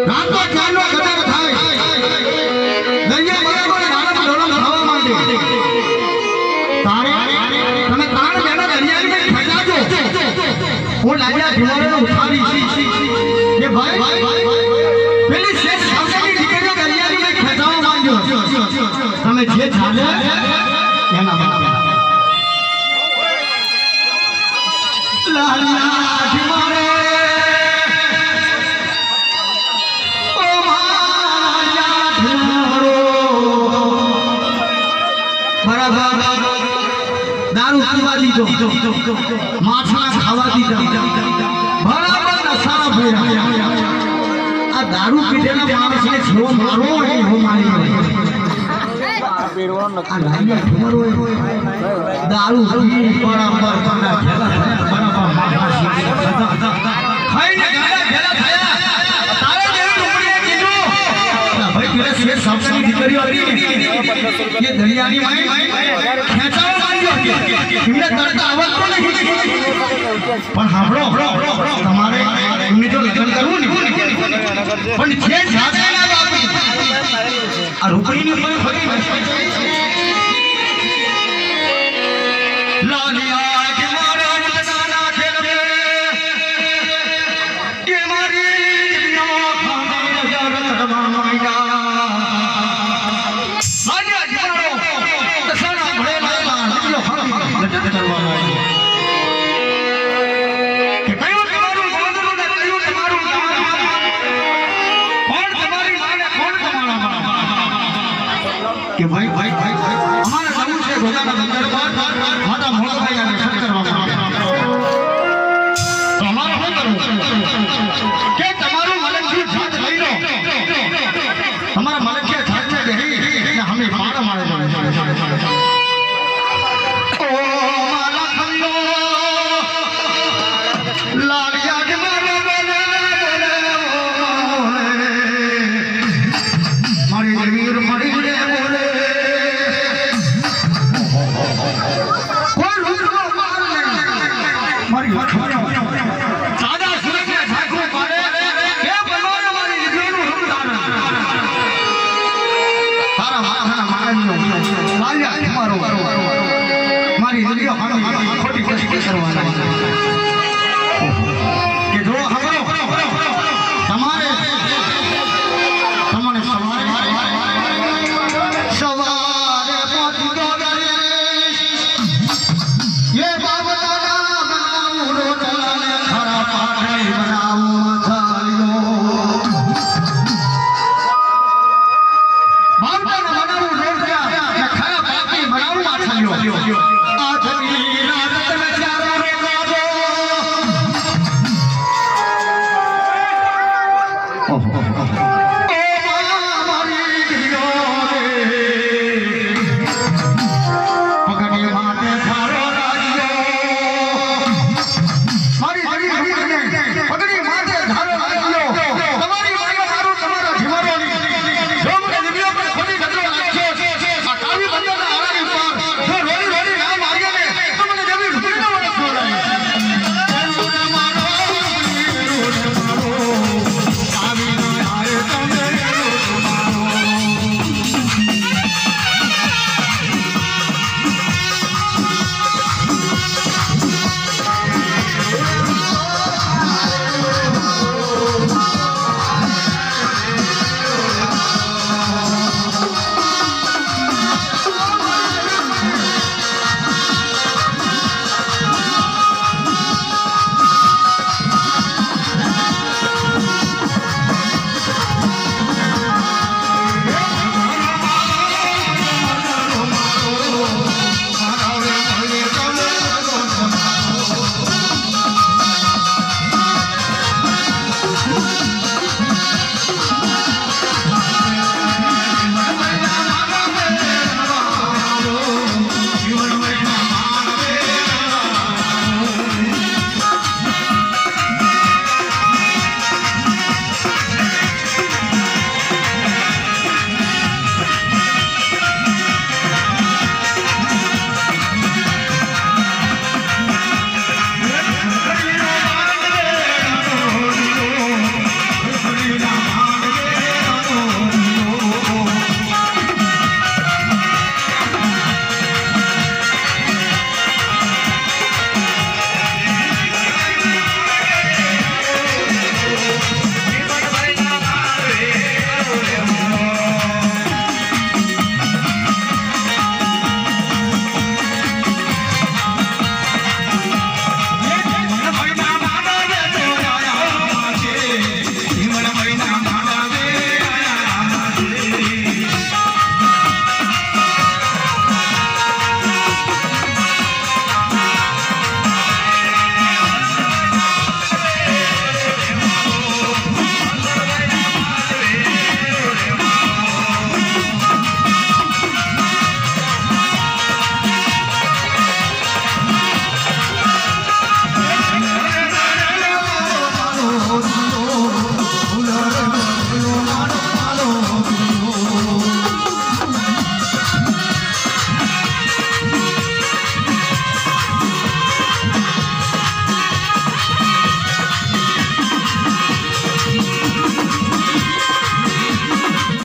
રાત તો ચાંદલો કદર થાય દરિયા બરાબર નાના ડોલમ થવા માંડે તારે તમે તાણ બેના દરિયાની મેં ખજાજો હું લાગ્યા ધુમાડો ઉઠાવી કે ભાઈ પેલી શેષ સાવસાની દીકરીઓ દરિયાની મેં ખજાવા માંડ્યો તમે જે ચાલે એના બરાબર લાલા ધુમાડે दारू पीवा दीधो माछला खावा दीधा बराबर नशा भर्या आ दारू पीधेला माणसने जीव मारो है हो मारी आ लाइया ठमरो दारू पी बराबर बना खेला बराबर खाઈને ગાડા ખેલા થયા તારે જેવી ડુંગળીએ કીધું ભાઈ પેલા શેર સાવસાની દીકરીઓ હતી ये दरियानी में ખેંચાવા માંડ્યો એમને તરત આવડતો નહીં પણ હાંભળો તમારે એમને જો લગ્ન કરવું ને પણ જે જાતે ના બાપી આ રૂપડીની કોઈ ફરી લાલિયા કે મારા નાના ખેલ મે કે મારી દિયા ખાને નજર કરવા માંડ્યા કે ભાઈ